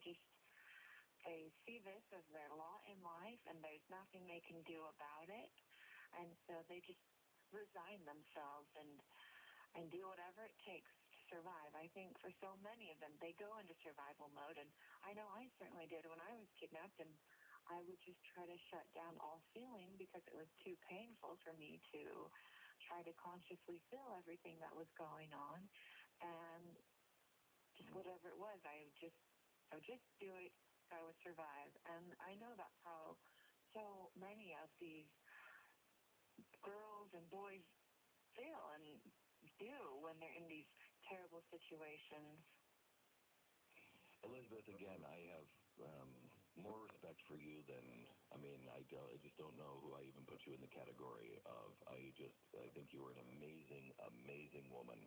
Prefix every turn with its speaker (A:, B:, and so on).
A: they see this as their lot in life, and there's nothing they can do about it, and so they just resign themselves and do whatever it takes to survive. I think for so many of them, they go into survival mode, and I know I certainly did when I was kidnapped, and I would just try to shut down all feeling because it was too painful for me to try to consciously feel everything that was going on, and just whatever it was, I would just do it so I would survive. And I know that's how so many of these girls and boys feel and do when they're in these terrible situations.
B: Elizabeth, again, I have more respect for you than, I just don't know who I even put you in the category of. I think you were an amazing, amazing woman.